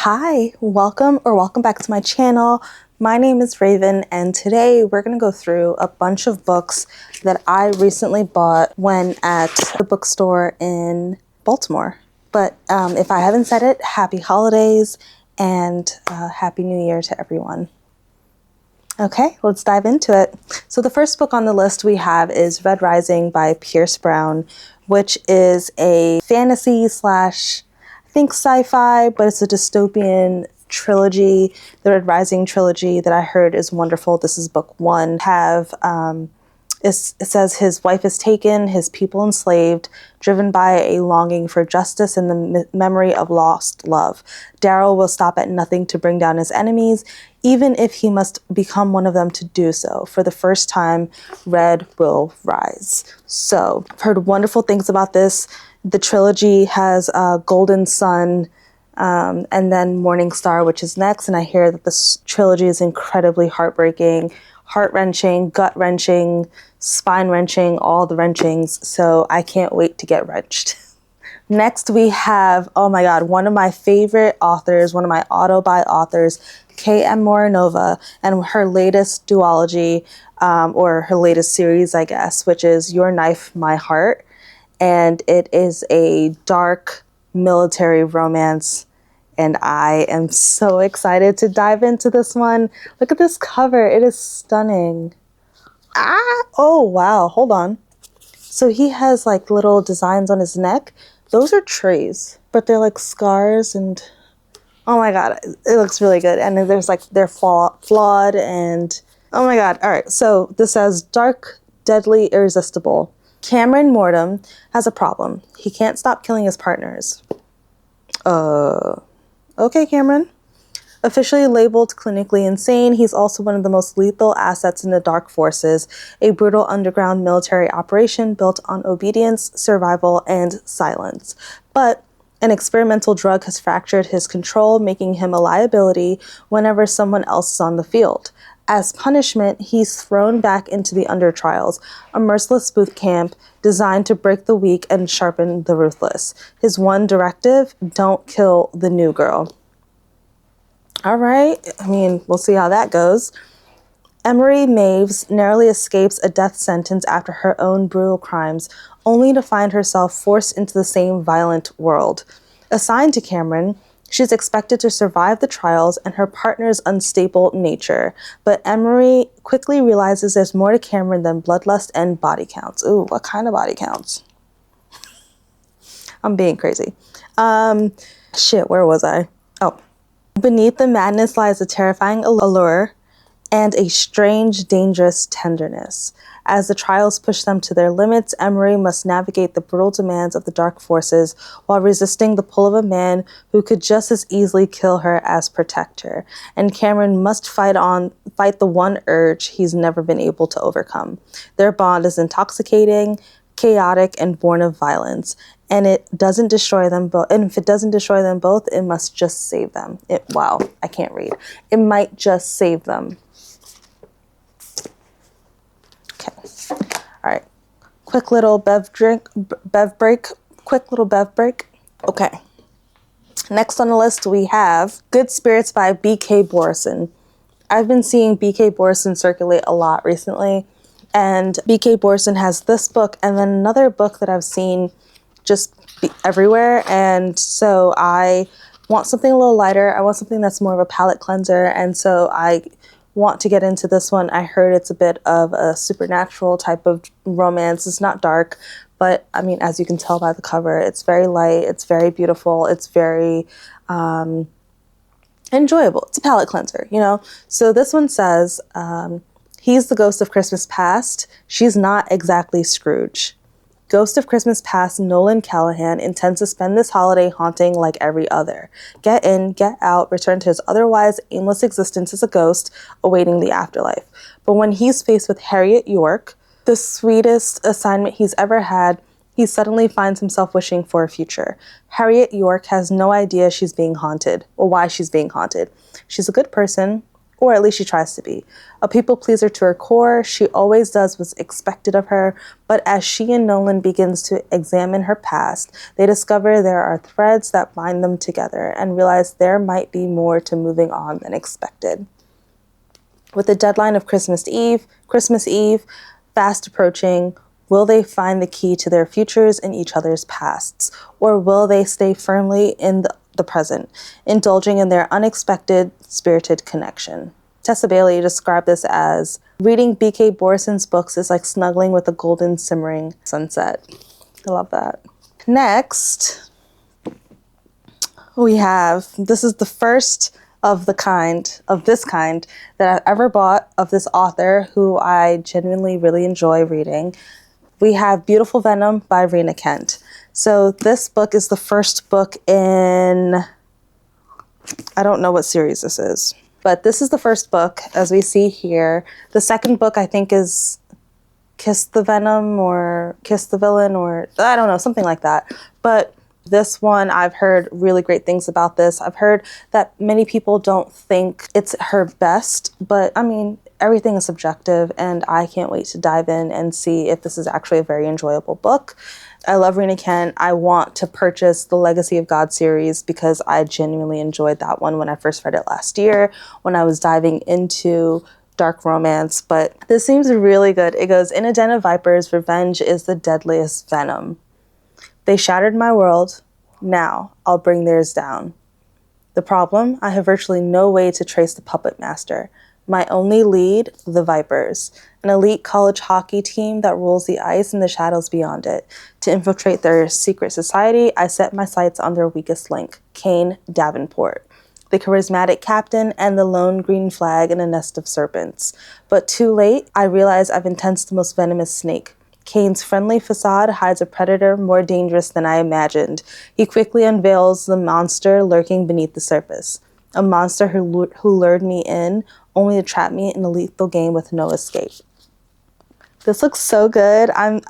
Hi, welcome back to my channel. My name is Raven, and today we're going to go through a bunch of books that I recently bought when at the bookstore in Baltimore. But if I haven't said it, happy holidays and happy new year to everyone. Okay, let's dive into it. So the first book on the list we have is Red Rising by Pierce Brown, which is a fantasy slash, I think, sci-fi, but it's a dystopian trilogy. The Red Rising trilogy that I heard is wonderful. This is book one. It says his wife is taken, his people enslaved, driven by a longing for justice and the memory of lost love. Daryl will stop at nothing to bring down his enemies, even if he must become one of them to do so. For the first time, Red will rise. So I've heard wonderful things about this. The trilogy has Golden Sun, and then Morning Star, which is next. And I hear that this trilogy is incredibly heartbreaking, heart-wrenching, gut-wrenching, spine-wrenching, all the wrenchings. So I can't wait to get wrenched. Next we have, oh my God, one of my favorite authors, one of my auto-buy authors, K.M. Moranova, and her latest duology, or her latest series, I guess, which is Your Knife, My Heart. And it is a dark military romance, and I am so excited to dive into this one. Look at this cover. It is stunning. Oh, wow. Hold on. So he has like little designs on his neck. Those are trees, but they're like scars, and oh my God, it looks really good. And then there's like, they're flawed, and oh my God. All right. So this says dark, deadly, irresistible. Cameron Morton has a problem. He can't stop killing his partners. Okay, Cameron. Officially labeled clinically insane, he's also one of the most lethal assets in the Dark Forces, a brutal underground military operation built on obedience, survival, and silence. But an experimental drug has fractured his control, making him a liability whenever someone else is on the field. As punishment, he's thrown back into the Undertrials, a merciless boot camp designed to break the weak and sharpen the ruthless. His one directive: don't kill the new girl. All right, I mean, we'll see how that goes. Emery Maves narrowly escapes a death sentence after her own brutal crimes, only to find herself forced into the same violent world. Assigned to Cameron, she's expected to survive the trials and her partner's unstable nature. But Emery quickly realizes there's more to Cameron than bloodlust and body counts. Ooh, what kind of body counts? I'm being crazy. Shit, where was I? Oh. Beneath the madness lies a terrifying allure and a strange, dangerous tenderness. As the trials push them to their limits, Emery must navigate the brutal demands of the Dark Forces while resisting the pull of a man who could just as easily kill her as protect her. And Cameron must fight the one urge he's never been able to overcome. Their bond is intoxicating, chaotic, and born of violence. And it doesn't destroy them both. And if it doesn't destroy them both, it must just save them. Wow, I can't read. It might just save them. Okay. All right. Quick little bev break. Okay. Next on the list, we have Good Spirits by B.K. Borison. I've been seeing B.K. Borison circulate a lot recently. And B.K. Borison has this book and then another book that I've seen just everywhere. And so I want something a little lighter. I want something that's more of a palate cleanser. And so I want to get into this one. I heard it's a bit of a supernatural type of romance. It's not dark, but I mean, as you can tell by the cover, it's very light. It's very beautiful. It's very enjoyable. It's a palate cleanser, you know? So this one says, he's the ghost of Christmas past. She's not exactly Scrooge. Ghost of Christmas past Nolan Callahan intends to spend this holiday haunting like every other. Get in, get out, return to his otherwise aimless existence as a ghost, awaiting the afterlife. But when he's faced with Harriet York, the sweetest assignment he's ever had, he suddenly finds himself wishing for a future. Harriet York has no idea she's being haunted, or why she's being haunted. She's a good person, or at least she tries to be. A people pleaser to her core, she always does what's expected of her, but as she and Nolan begins to examine her past, they discover there are threads that bind them together and realize there might be more to moving on than expected. With the deadline of Christmas Eve fast approaching, will they find the key to their futures in each other's pasts, or will they stay firmly in the present, indulging in their unexpected, spirited connection? Tessa Bailey described this as, reading B.K. Borison's books is like snuggling with a golden simmering sunset. I love that. Next, we have, this is the first of this kind that I've ever bought of this author who I genuinely really enjoy reading. We have Beautiful Venom by Rena Kent. So this book is the first book in, I don't know what series this is, but this is the first book, as we see here. The second book, I think, is Kiss the Venom or Kiss the Villain, or I don't know, something like that. But this one, I've heard really great things about this. I've heard that many people don't think it's her best, but I mean, everything is subjective, and I can't wait to dive in and see if this is actually a very enjoyable book. I love Rena Kent. I want to purchase the Legacy of God series because I genuinely enjoyed that one when I first read it last year, when I was diving into dark romance, but this seems really good. It goes, in a den of vipers, revenge is the deadliest venom. They shattered my world. Now I'll bring theirs down. The problem? I have virtually no way to trace the puppet master. My only lead, the Vipers, an elite college hockey team that rules the ice and the shadows beyond it. To infiltrate their secret society, I set my sights on their weakest link, Kane Davenport, the charismatic captain and the lone green flag in a nest of serpents. But too late, I realize I've intensed the most venomous snake. Kane's friendly facade hides a predator more dangerous than I imagined. He quickly unveils the monster lurking beneath the surface. A monster who lured me in, only to trap me in a lethal game with no escape. This looks so good. I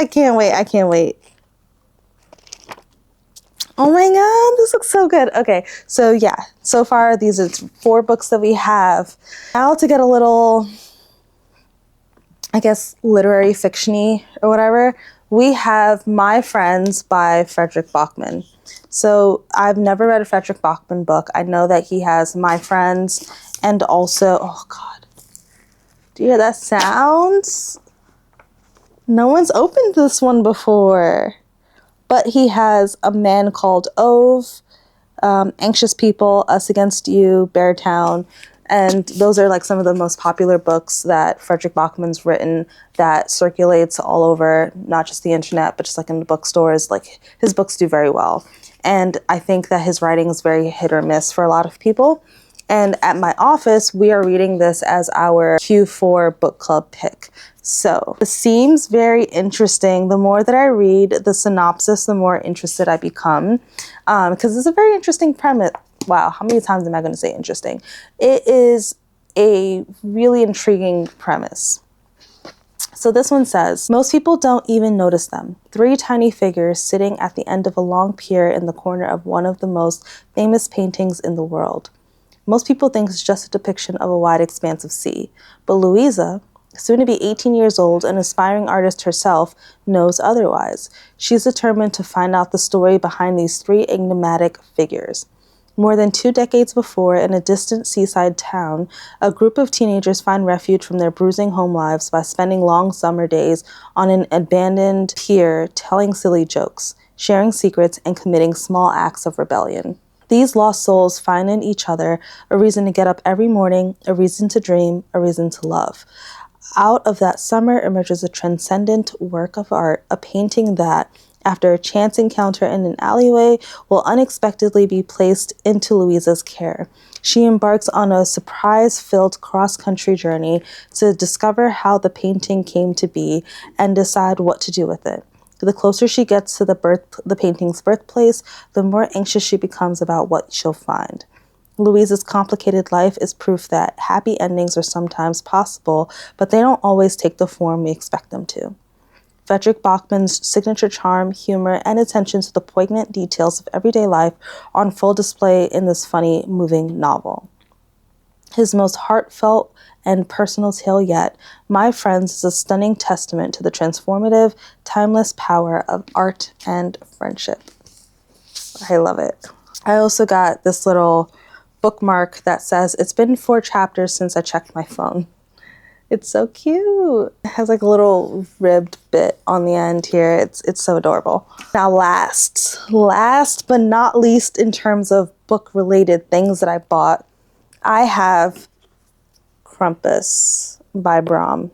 can't wait. Oh my God, this looks so good. Okay, so yeah, so far these are 4 books that we have. Now to get a little, I guess, literary fiction-y or whatever, we have My Friends by Fredrik Backman. So I've never read a Fredrik Backman book. I know that he has My Friends and also, oh God, do you hear that sound? No one's opened this one before. But he has A Man Called Ove, Anxious People, Us Against You, Beartown, and those are like some of the most popular books that Fredrik Backman's written that circulates all over, not just the internet, but just like in the bookstores. Like his books do very well. And I think that his writing is very hit or miss for a lot of people. And at my office, we are reading this as our Q4 book club pick. So it seems very interesting. The more that I read the synopsis, the more interested I become, because it's a very interesting premise. Wow, how many times am I going to say interesting? It is a really intriguing premise. So this one says, most people don't even notice them. 3 tiny figures sitting at the end of a long pier in the corner of one of the most famous paintings in the world. Most people think it's just a depiction of a wide expanse of sea. But Louisa, soon to be 18 years old, an aspiring artist herself, knows otherwise. She's determined to find out the story behind these 3 enigmatic figures. More than 2 decades before, in a distant seaside town, a group of teenagers find refuge from their bruising home lives by spending long summer days on an abandoned pier, telling silly jokes, sharing secrets, and committing small acts of rebellion. These lost souls find in each other a reason to get up every morning, a reason to dream, a reason to love. Out of that summer emerges a transcendent work of art, a painting that, after a chance encounter in an alleyway, will unexpectedly be placed into Louisa's care. She embarks on a surprise-filled cross-country journey to discover how the painting came to be and decide what to do with it. The closer she gets to the painting's birthplace, the more anxious she becomes about what she'll find. Louisa's complicated life is proof that happy endings are sometimes possible, but they don't always take the form we expect them to. Fredrik Backman's signature charm, humor, and attention to the poignant details of everyday life are on full display in this funny, moving novel. his most heartfelt and personal tale yet, My Friends is a stunning testament to the transformative, timeless power of art and friendship. I love it. I also got this little bookmark that says, it's been 4 chapters since I checked my phone. It's so cute. It has like a little ribbed bit on the end here. It's so adorable. Now last but not least in terms of book related things that I bought, I have Krampus by Bram.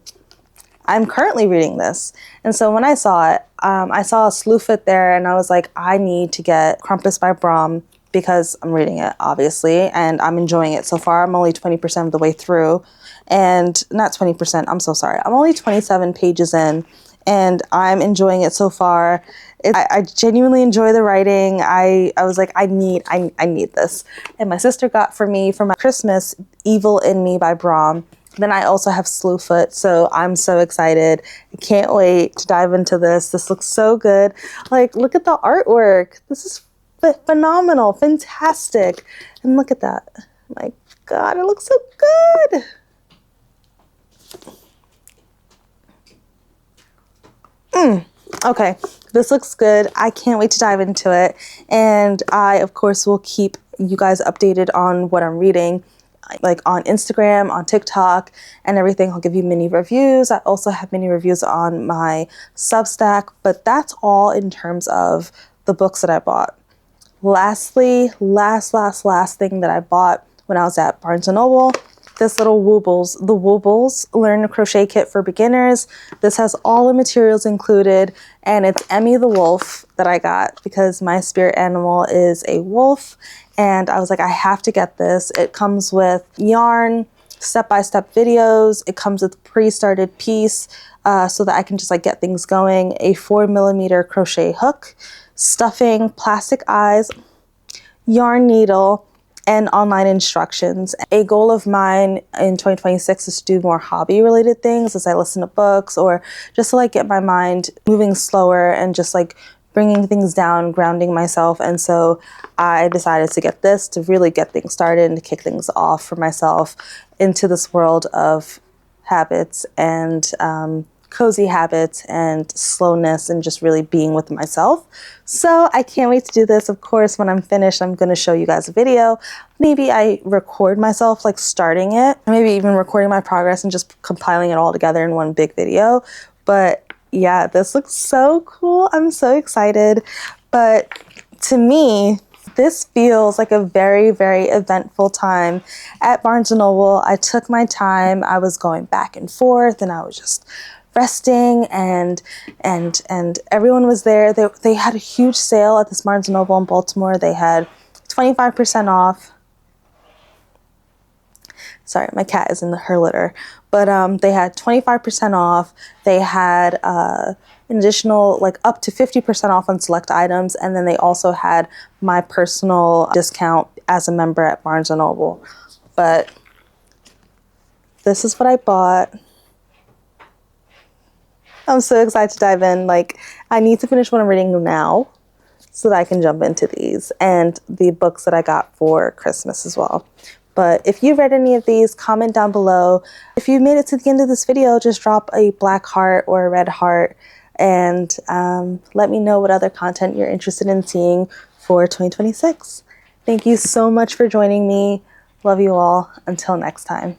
I'm currently reading this. And so when I saw it, I saw a Slewfoot there and I was like, I need to get Krampus by Bram because I'm reading it, obviously, and I'm enjoying it so far. I'm only 20% of the way through. And not 20%, I'm so sorry. I'm only 27 pages in and I'm enjoying it so far. I genuinely enjoy the writing. I was like, I need this. And my sister got for me for my Christmas Evil in Me by Bram. Then I also have Slewfoot, so I'm so excited. I can't wait to dive into this. This looks so good. Like, look at the artwork. This is phenomenal, fantastic. And look at that. My God, it looks so good. Okay, this looks good. I can't wait to dive into it. And I, of course, will keep you guys updated on what I'm reading, like on Instagram, on TikTok, and everything. I'll give you mini reviews. I also have mini reviews on my Substack, but that's all in terms of the books that I bought. Lastly, last thing that I bought when I was at Barnes & Noble, this little Woobles, the Woobles Learn to Crochet Kit for Beginners. This has all the materials included, and it's Emmy the Wolf that I got because my spirit animal is a wolf, and I was like, I have to get this. It comes with yarn, step-by-step videos. It comes with pre-started piece so that I can just like get things going, a 4mm crochet hook, stuffing, plastic eyes, yarn needle, and online instructions. A goal of mine in 2026 is to do more hobby related things as I listen to books or just to like get my mind moving slower and just like bringing things down, grounding myself. And so I decided to get this to really get things started and to kick things off for myself into this world of habits and cozy habits and slowness and just really being with myself. So I can't wait to do this. Of course, when I'm finished, I'm going to show you guys a video. Maybe I record myself like starting it, maybe even recording my progress and just compiling it all together in one big video. But yeah, this looks so cool. I'm so excited. But to me, this feels like a very, very eventful time at Barnes & Noble. I took my time. I was going back and forth and I was just resting and everyone was there. They had a huge sale at this Barnes & Noble in Baltimore. They had 25% off. Sorry, my cat is in her litter. But they had 25% off. They had an additional, like up to 50% off on select items. And then they also had my personal discount as a member at Barnes & Noble. But this is what I bought. I'm so excited to dive in. Like, I need to finish what I'm reading now so that I can jump into these and the books that I got for Christmas as well. But if you've read any of these, comment down below. If you made it to the end of this video, just drop a black heart or a red heart and let me know what other content you're interested in seeing for 2026. Thank you so much for joining me. Love you all. Until next time.